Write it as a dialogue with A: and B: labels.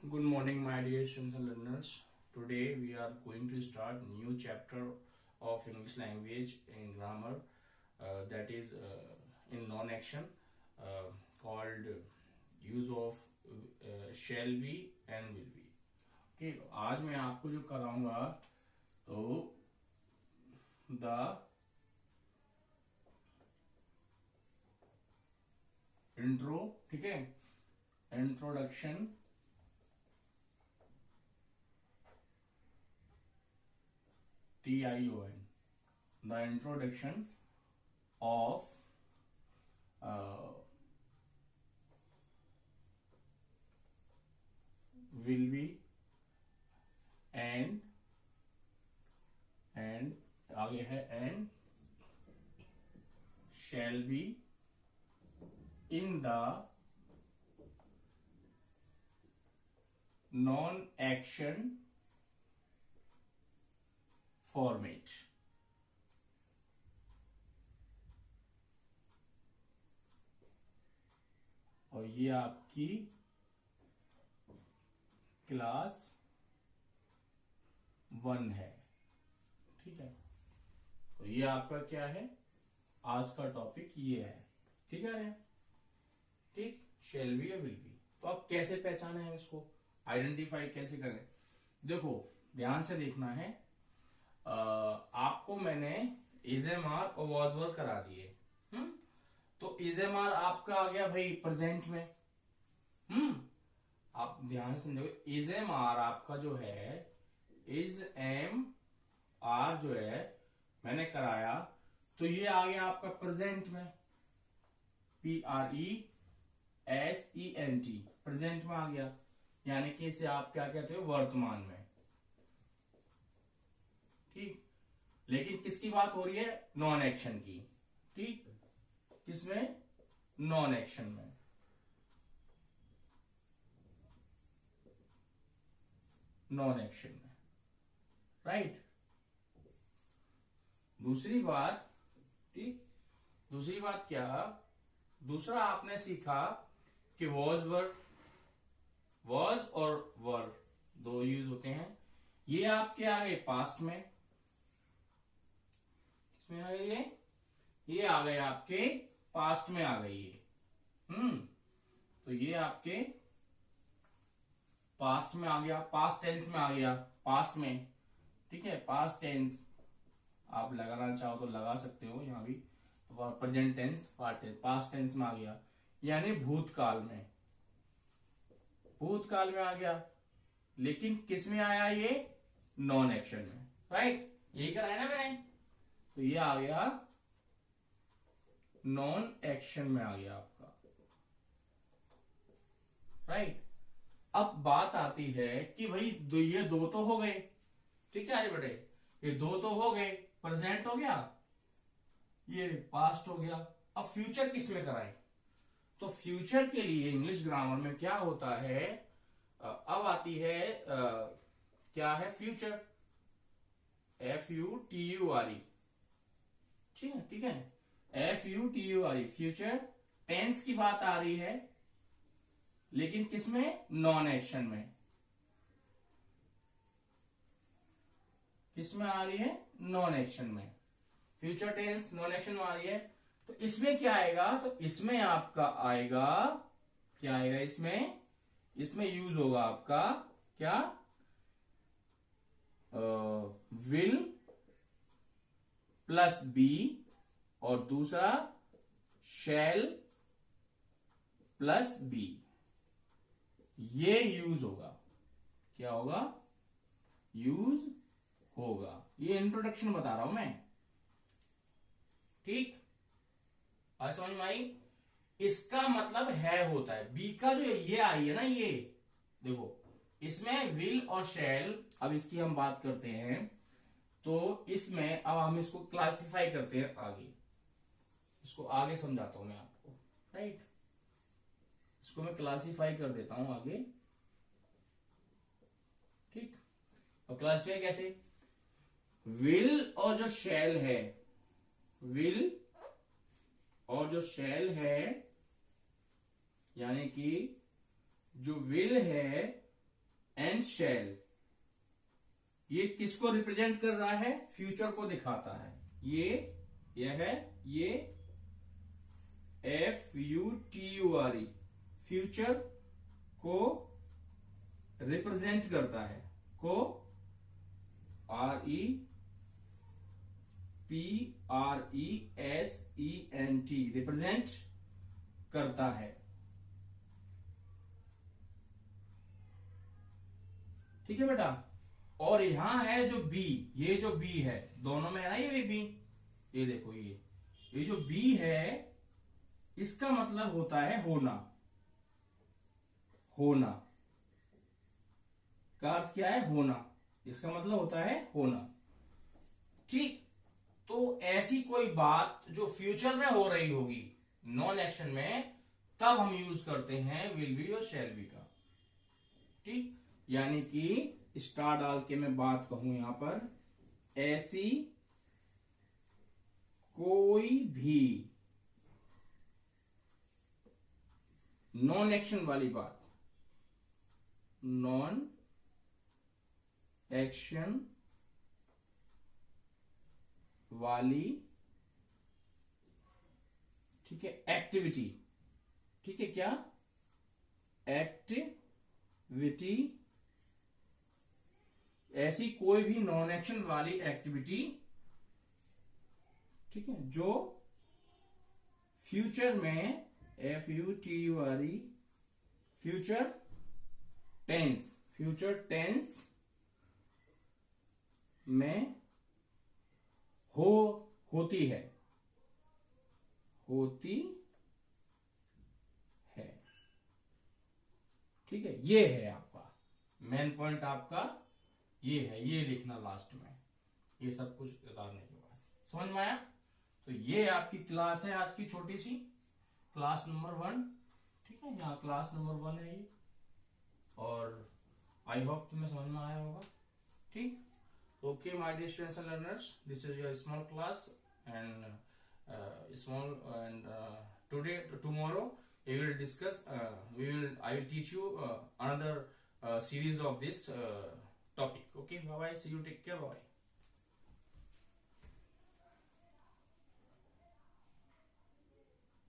A: Good morning, my dear students and learners. Today we are going to start new chapter of English language in grammar, that is in non-action, called use of shall be and will be. Okay, आज मैं आपको जो कराऊंगा तो the intro, ठीक है, introduction TION, the introduction of will be and आगे है and shall be in the non-action format. और ये आपकी क्लास 1 है, ठीक है। तो ये आपका क्या है, आज का टॉपिक ये है, ठीक है। ठीक, शैल बी या विल बी। तो आप कैसे पहचाने हैं इसको, आइडेंटिफाई कैसे करें? देखो, ध्यान से देखना है। आपको मैंने इजेमार और वॉजवर्क करा दिए। तो इजेमार आपका आ गया भाई प्रेजेंट में। आप ध्यान से देखो, इजेमार आपका जो है, इज एम आर जो है मैंने कराया, तो ये आ गया आपका प्रेजेंट में, PRESENT, प्रेजेंट में आ गया। यानी कि इसे आप क्या कहते हो, वर्तमान में। ठीक, लेकिन किसकी बात हो रही है, नॉन एक्शन की। ठीक, किसमें, नॉन एक्शन में। नॉन एक्शन में, राइट। दूसरी बात, ठीक, दूसरी बात क्या, दूसरा आपने सीखा कि वॉज और वर दो यूज होते हैं। ये आपके आ गए पास्ट में, किसमें आ गए ये आ गए आपके पास्ट में आ गई ये। तो ये आपके पास्ट में आ गया, पास्ट टेंस में आ गया, पास्ट में, ठीक है। पास्ट टेंस आप लगाना चाहो तो लगा सकते हो, यहां भी प्रेजेंट टेंस, पास्ट टेंस में आ गया, यानी भूतकाल में, भूतकाल में आ गया। लेकिन किस में आया ये, नॉन एक्शन में, राइट। यही कराया ना मैंने। तो ये आ गया नॉन एक्शन में, आ गया आपका, राइट। अब बात आती है कि भाई ये दो तो हो गए, ठीक है अरे बेटे, ये दो तो हो गए, प्रेजेंट हो गया, ये पास्ट हो गया। अब फ्यूचर किस में कराएं? तो फ्यूचर के लिए इंग्लिश ग्रामर में क्या होता है, अब आती है क्या है, फ्यूचर, FUTURE, ठीक है, ठीक है, FUTURE, फ्यूचर टेंस की बात आ रही है, लेकिन किसमें, नॉन एक्शन में। किसमें आ रही है, नॉन एक्शन में। फ्यूचर टेंस नॉन एक्शन में आ रही है, तो इसमें क्या आएगा, तो इसमें आपका आएगा, क्या आएगा इसमें यूज होगा आपका क्या, विल प्लस बी, और दूसरा शैल प्लस बी, ये यूज होगा। क्या होगा, यूज होगा। ये इंट्रोडक्शन बता रहा हूं मैं, ठीक। आज समझ में आई। इसका मतलब है होता है, बी का जो ये आई है ना, ये देखो, इसमें विल और शैल, अब इसकी हम बात करते हैं। तो इसमें अब हम इसको क्लासिफाई करते हैं आगे, इसको आगे समझाता हूं मैं आपको, राइट। इसको मैं क्लासिफाई कर देता हूं आगे, ठीक। और क्लासिफाई कैसे, विल और जो शैल है, विल और जो शैल है, यानी कि जो विल है एंड शैल, ये किसको रिप्रेजेंट कर रहा है? फ्यूचर को दिखाता है। ये FUTURE फ्यूचर को रिप्रेजेंट करता है, को REPRESENT रिप्रेजेंट करता है। ठीक है बेटा। और यहां है जो बी, ये जो बी है, दोनों में है ना ये बी, ये देखो ये जो बी है, इसका मतलब होता है होना। होना का अर्थ क्या है? होना। इसका मतलब होता है होना। ठीक, तो ऐसी कोई बात जो फ्यूचर में हो रही होगी नॉन एक्शन में, तब हम यूज करते हैं विल बी और शैल बी का। ठीक, यानी कि स्टार डाल के मैं बात कहूं यहां पर, ऐसी कोई भी नॉन एक्शन वाली बात, नॉन एक्शन वाली, ठीक है, एक्टिविटी, ठीक है, क्या एक्टिविटी, ऐसी कोई भी नॉन एक्शन वाली एक्टिविटी, ठीक है, जो फ्यूचर में FUTURE फ्यूचर टेंस में होती है, ठीक है। ये है आपका मेन पॉइंट, आपका ये है, ये लिखना लास्ट में, ये सब कुछ उतारने के बाद। समझ में आया? तो ये आपकी क्लास है आज की, छोटी सी क्लास नंबर 1, ठीक है, यहाँ क्लास नंबर 1 है ये, और आई होप तुम्हें समझ में आया होगा। ठीक, okay my dear students and learners, this is your small class and today tomorrow we will discuss, I will teach you another series of this topic. Okay, bye bye, see you, take care, bye bye.